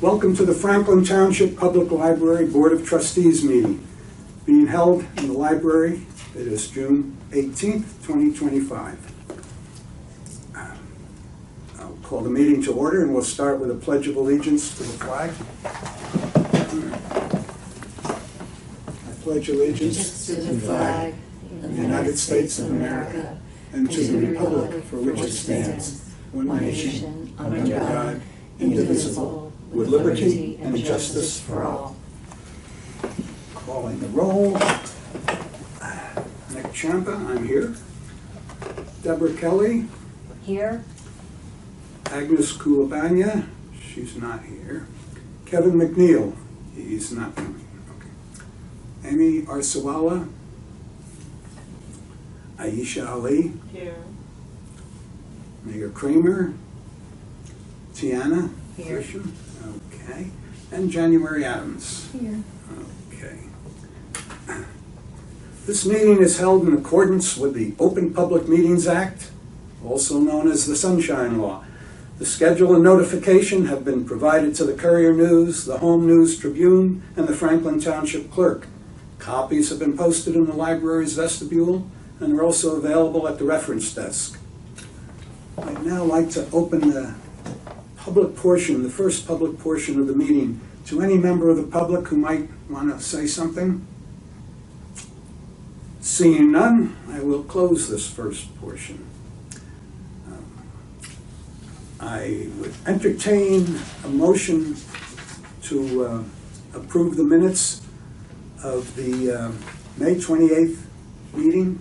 Welcome to the Franklin Township Public Library Board of Trustees meeting, being held in the library. It is June 18th, 2025. I'll call the meeting to order, and we'll start with a pledge of allegiance to the flag. I pledge allegiance to the flag of the United States of America and to the republic for which it stands, one nation, under God, indivisible, with liberty and justice for all. Calling the roll. Nick Champa, I'm here. Deborah Kelly. Here. Agnes Kulabanya, she's not here. Kevin McNeil, he's not coming. Okay. Amy Arsawala. Aisha Ali. Here. Mayor Kramer. Tiana. Here. Grisham. Okay. And January Adams. Here. Okay. This meeting is held in accordance with the Open Public Meetings Act, also known as the Sunshine Law. The schedule and notification have been provided to the Courier News, the Home News Tribune, and the Franklin Township Clerk. Copies have been posted in the library's vestibule and are also available at the reference desk. I'd now like to open the public portion, the first public portion of the meeting, to any member of the public who might want to say something. Seeing none, I will close this first portion. I would entertain a motion to approve the minutes of the May 28th meeting.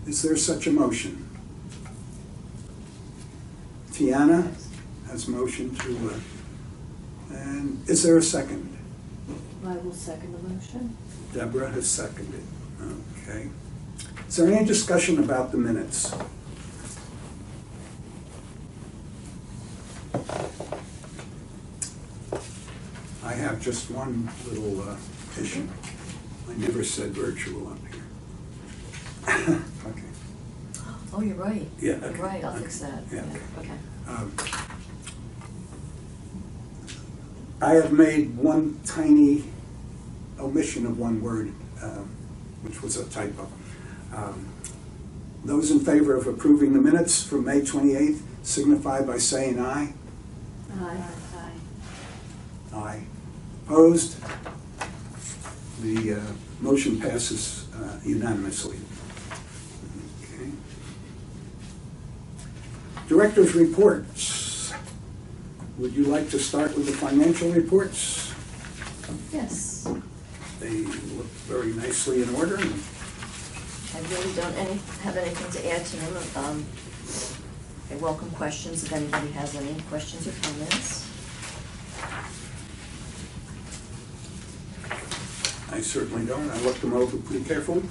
Is there such a motion? Tiana has motion to, and is there a second? I will second the motion. Deborah has seconded. Okay. Is there any discussion about the minutes? I have just one little issue. I never said virtual up here. Okay. Oh, you're right. Yeah. You're Okay. right, I'll Okay. fix that. Yeah. Okay. I have made one tiny omission of one word, which was a typo. Those in favor of approving the minutes from May 28th signify by saying aye. Aye. Aye. Opposed? The motion passes unanimously. Okay. Director's reports. Would you like to start with the financial reports? Yes. They look very nicely in order. I really don't have anything to add to them. I welcome questions if anybody has any questions or comments. I certainly don't. I looked them over pretty carefully.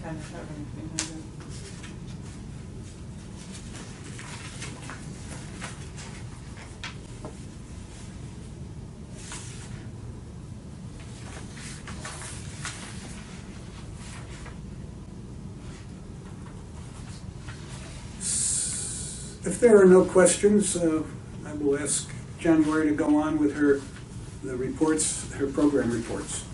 Kind of have anything on it. If there are no questions, I will ask January to go on with her program reports.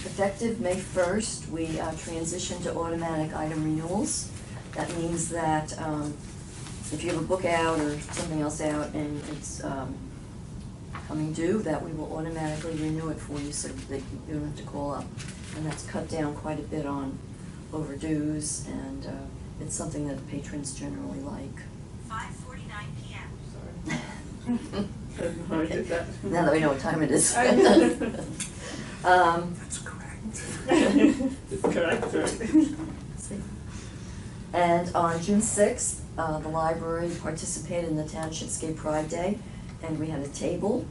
Effective May 1st, we transitioned to automatic item renewals. That means that if you have a book out or something else out and it's coming due, that we will automatically renew it for you so that you don't have to call up. And that's cut down quite a bit on overdues, and it's something that patrons generally like. 5:49 p.m. I did that. Now that we know what time it is. That's correct. It's correct, right? And on June 6th, the library participated in the Township Skate Pride Day, and we had a table,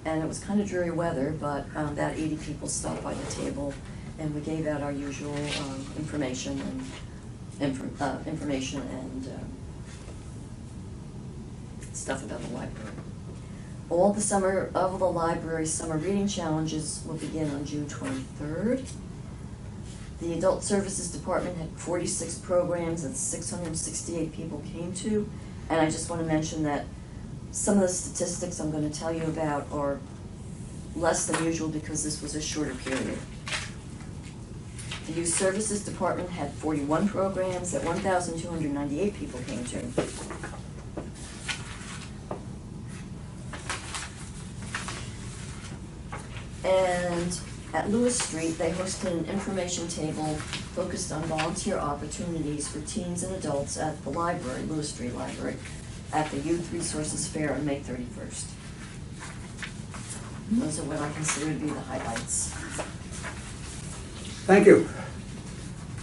and it was kind of dreary weather, but about 80 people stopped by the table, and we gave out our usual information and stuff about the library. All the library's summer reading challenges will begin on June 23rd. The Adult Services Department had 46 programs that 668 people came to. And I just want to mention that some of the statistics I'm going to tell you about are less than usual because this was a shorter period. The Youth Services Department had 41 programs that 1,298 people came to. And at Lewis Street, they hosted an information table focused on volunteer opportunities for teens and adults at the library, Lewis Street Library, at the Youth Resources Fair on May 31st. Those are what I consider to be the highlights. Thank you.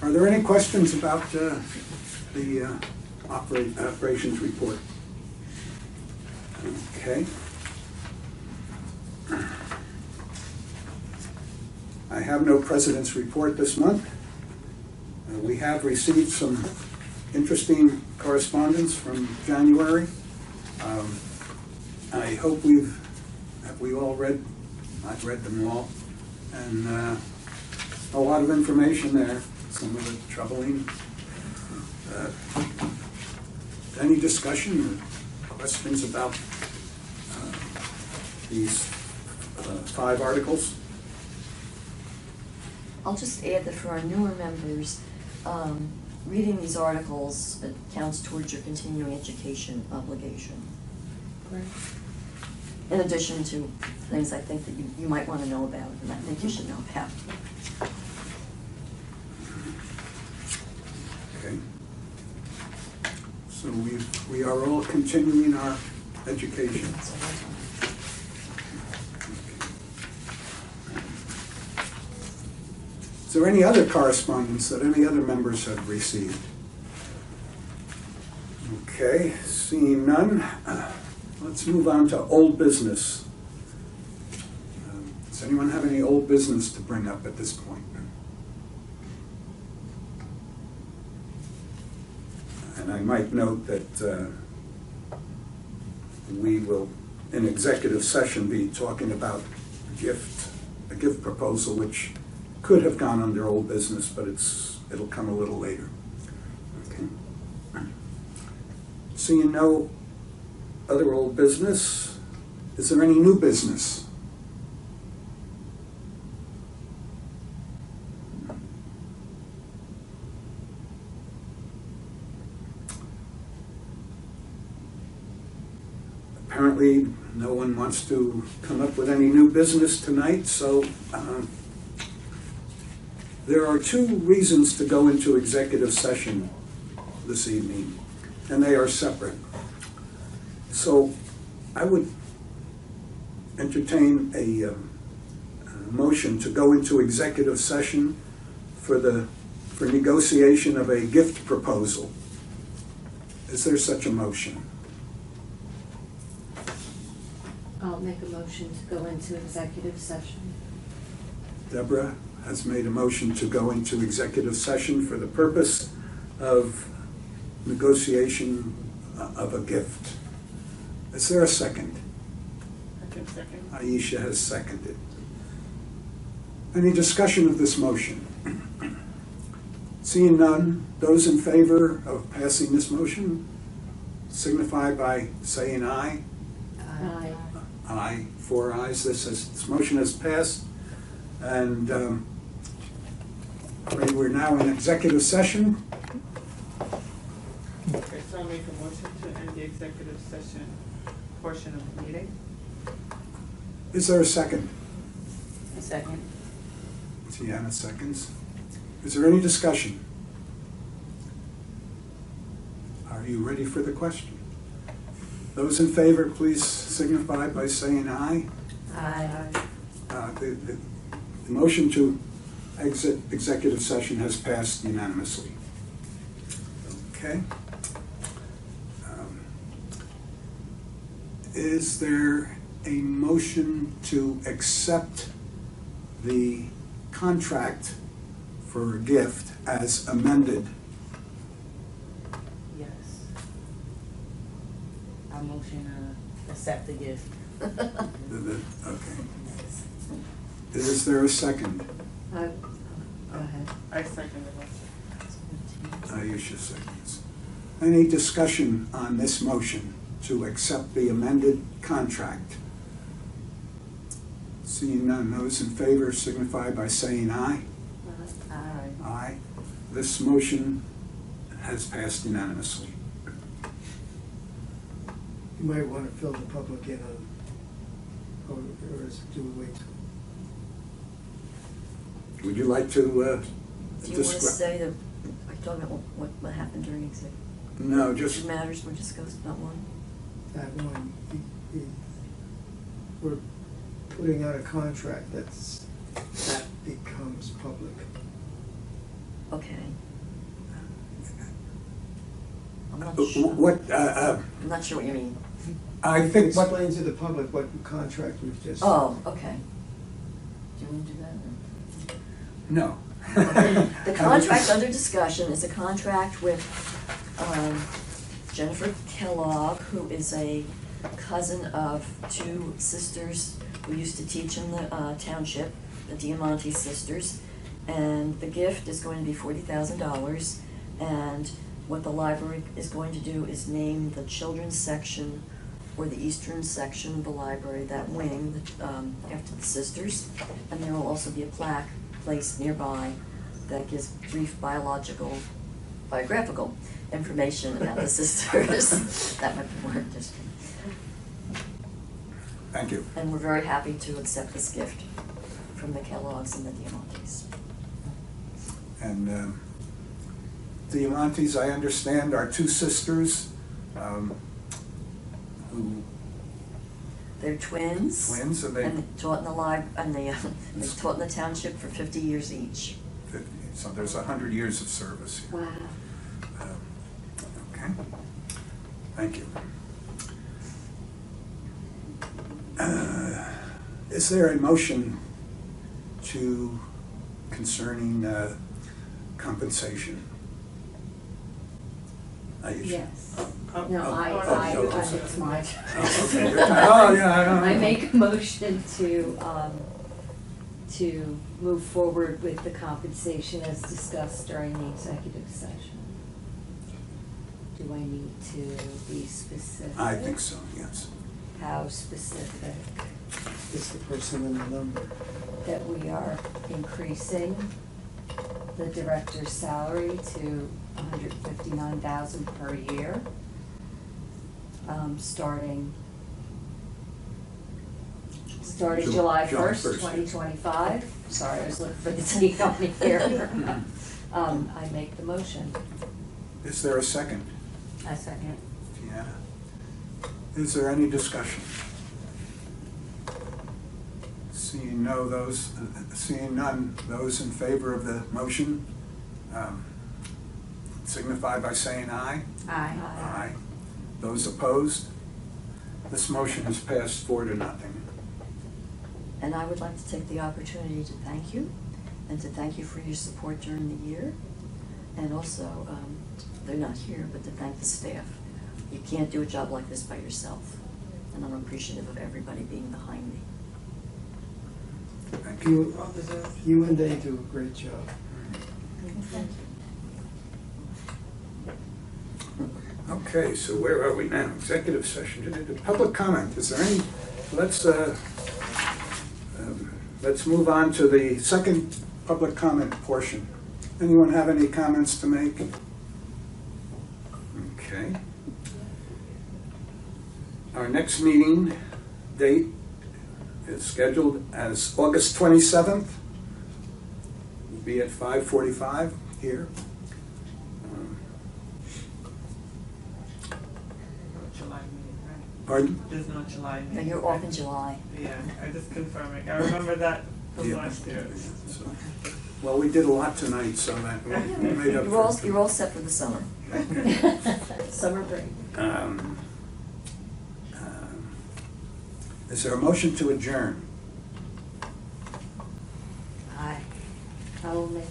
Are there any questions about the operations report? Okay. I have no president's report this month. We have received some interesting correspondence from January. I hope have we all read? I've read them all. And a lot of information there, some of it troubling. Any discussion or questions about these 5 articles? I'll just add that for our newer members, reading these articles counts towards your continuing education obligation. Right. In addition to things I think that you might want to know about and I think you should know about. Okay. So we are all continuing our education. Is there any other correspondence that any other members have received? Okay, seeing none, let's move on to old business. Does anyone have any old business to bring up at this point? And I might note that we will, in executive session, be talking about a gift proposal, which could have gone under old business, but it'll come a little later. Okay. Seeing no other old business, is there any new business? Apparently, no one wants to come up with any new business tonight, so there are 2 reasons to go into executive session this evening, and they are separate. So I would entertain a motion to go into executive session for negotiation of a gift proposal. Is there such a motion? I'll make a motion to go into executive session. Deborah has made a motion to go into executive session for the purpose of negotiation of a gift. Is there a second? I can second. Aisha has seconded. Any discussion of this motion? Seeing none, those in favor of passing this motion signify by saying aye. Aye. Aye, 4 ayes. This motion has passed, and we're now in executive session. Okay, so I'll make a motion to end the executive session portion of the meeting. Is there a second? A second. Tiana seconds. Is there any discussion? Are you ready for the question? Those in favor, please signify by saying aye. Aye. The motion to exit executive session has passed unanimously. Okay. Is there a motion to accept the contract for a gift as amended? Yes. I motion to accept the gift. Okay. Is there a second? Go ahead. I second the motion. Aisha seconds. Any discussion on this motion to accept the amended contract? Seeing none, those in favor signify by saying aye. Aye. Aye. This motion has passed unanimously. You might want to fill the public in on, or do we wait? Would you like to Do you want to describe? say the, are you talking about what happened during executive? No, Which just, matters were discussed, not one? That one, we're putting out a contract that becomes public. Okay. I'm not sure. I'm not sure what you mean. I think what, Explain to the public what contract we've just. Oh, okay. Do you want to do that? Or? no. The contract under discussion is a contract with Jennifer Kellogg, who is a cousin of two sisters who used to teach in the Township, the Diamante sisters. And the gift is going to be $40,000. And what the library is going to do is name the children's section or the eastern section of the library, that wing, after the sisters. And there will also be a plaque placed nearby that gives brief biographical information about the sisters. That might be more interesting. Thank you. And we're very happy to accept this gift from the Kellogg's and the Diamantes. And the Diamantes, I understand, are two sisters who They're twins. twins, and they And taught in the they taught in the township for 50 years each. 50, so there's 100 years of service here. Wow. Okay, thank you. Is there a motion concerning compensation? Aisha? Yes. Oh, No, oh, it's mine. Oh, okay. Oh, yeah, I make a motion to move forward with the compensation as discussed during the executive session. Do I need to be specific? I think so, yes. How specific? It's the person and the number. That we are increasing the director's salary to $159,000 per year, starting July 1st, 2025. Sorry, I was looking for the date on here. I make the motion. Is there a second? I second. Deanna? Is there any discussion? Seeing none, those in favor of the motion signify by saying aye. Aye. Aye. Those opposed? This motion is passed 4-0. And I would like to take the opportunity to thank you and to thank you for your support during the year. And also, they're not here, but to thank the staff. You can't do a job like this by yourself. And I'm appreciative of everybody being behind me. Thank you. You and they do a great job. Thank you. Okay, so where are we now? Executive session. Public comment. Is there any? Let's move on to the second public comment portion. Anyone have any comments to make? Okay. Our next meeting date is scheduled as August 27th. We'll be at 5:45 here. July meeting, right? Pardon? There's no July meeting. No, you're off in July. Yeah, I just confirming. I remember that from Yeah. last year. So, well, we did a lot tonight, so that we made up for. You're all set for the summer. Summer break. Is there a motion to adjourn? Aye. I will make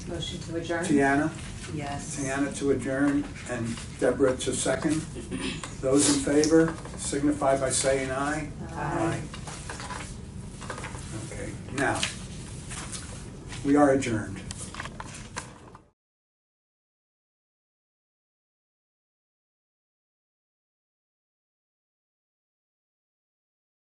a motion to adjourn. Tiana? Yes. Tiana to adjourn, and Deborah to second. Those in favor signify by saying aye. Aye. Okay, now, We are adjourned.